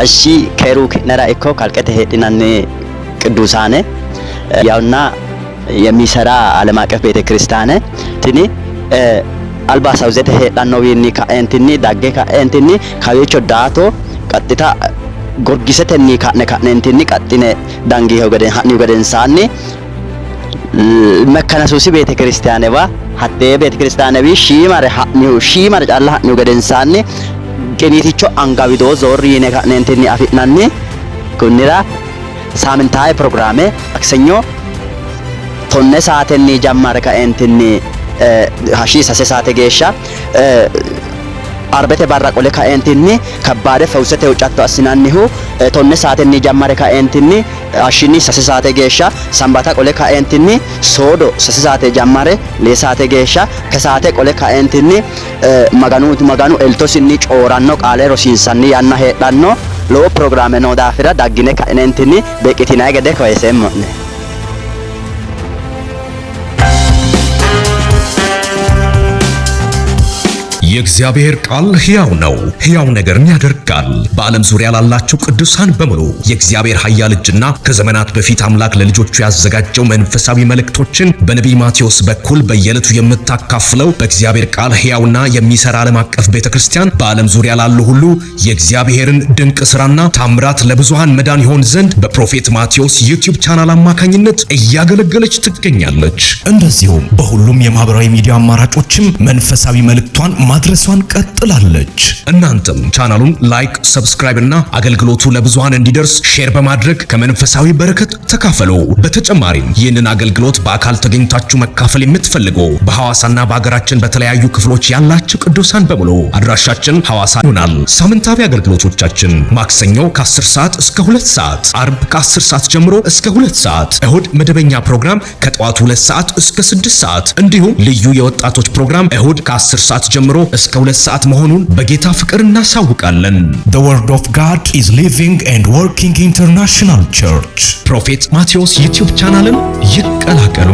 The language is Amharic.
እሺ ከሩክ ነራ እኮ ካልቀተ ሄድናን ቅዱሳነ ያውና የሚሰራ ዓለም አቀፍ ቤተክርስቲያን ትኒ አልባሳው ዘተ ሄዳን ነው ይኒ ካንቲኒ ዳገ ካንቲኒ ካዮቾ ዳቶ ቀጥታ ጎርጊሰተኒ ካነካንቲኒ ቀጥነ ዳንጊ ሆገደን ሀኒው ገደንሳኒ መከነሱሲ ቤተክርስቲያን ባ ሀቴ ቤተክርስቲያን ቢ ሺማረ ሀኒው ሺማረ ጫላ ሀኒው ገደንሳኒ Geneticho angavido zorri ne kanentini afitnanni kunnira samintaay programme aksegno tonne saatenni jammare kaentini hashi sase saate geeshsha arbete barra qole kaentini kabbaade fawsete huccatto assinannihu tonne saatenni jammare kaentini ashini sase saate geeshsha sambata qole kaentini sodo sase saate jammare le saate geeshsha kasaate qole kaentini maganu eltosinni cooranno qaale rosiinsanni yanna heedhanno lowo programme no daafira daggine kaenentini beqitinay gede koyesemmo'ne የእግዚአብሔር ቃል ሕያው ነው፣ ሕያው ነገርን ያደርጋል። በዓለም ዙሪያ ላላችሁ ቅዱሳን በሙሉ የእግዚአብሔር ኃያል እጅና ከዘመናት በፊት አምላክ ለልጆቹ ያዘጋጀው መንፈሳዊ መልእክቶችን በነቢይ ማቴዎስ በኩል በየዕለቱ የምታካፍለው በእግዚአብሔር ቃል ሕያውና የሚሰራ ዓለም አቀፍ ቤተክርስቲያን በዓለም ዙሪያ ላሉ ሁሉ የእግዚአብሔርን ድንቅ ሥራና ታምራት ለብዙሃን መዳን ይሆን ዘንድ በፕሮፌት ማቴዎስ ዩቲዩብ ቻናል አማካኝነት እያገለገለች ትገኛለች። እንደዚሁም በሁሉም የማህበራዊ ሚዲያ አማራጮችም መንፈሳዊ መልእክቷን ማድረሷን ቀጥላለች። እናንተም ቻናሉን ላይክ፣ ሰብስክራይብ እና አገልግሎቱ ለብዙሃን እንዲደርስ ሼር በማድረግ ከመንፈሳዊ በረከት ተካፈሉ። በተጨማሪም ይህንን አገልግሎት በአካል ተገኝታችሁ መካፈል የምትፈልጉ በሐዋሳና በአገራችን በተለያዩ ክፍሎች ያላችሁ ቅዱሳን በሙሉ አድራሻችን ሐዋሳ ይሆናል። ሳምንታዊ አገልግሎቶቻችን ማክሰኞ ከ10 ሰዓት እስከ 2 ሰዓት፣ አርብ ከ10 ሰዓት ጀምሮ እስከ 2 ሰዓት፣ እሁድ መደበኛ ፕሮግራም ከጠዋቱ 2 ሰዓት እስከ 6 ሰዓት እንዲሁም ልዩ የወጣቶች ፕሮግራም እሁድ ከ10 ሰዓት ጀምሮ እስከ 2 ሰዓት መሆኑን በጌታ ፍቅር እናሳውቃለን። The word of God is living and working international church ፕሮፌት ማቴዎስ ዩቲዩብ ቻናልን ይቀላቀሉ።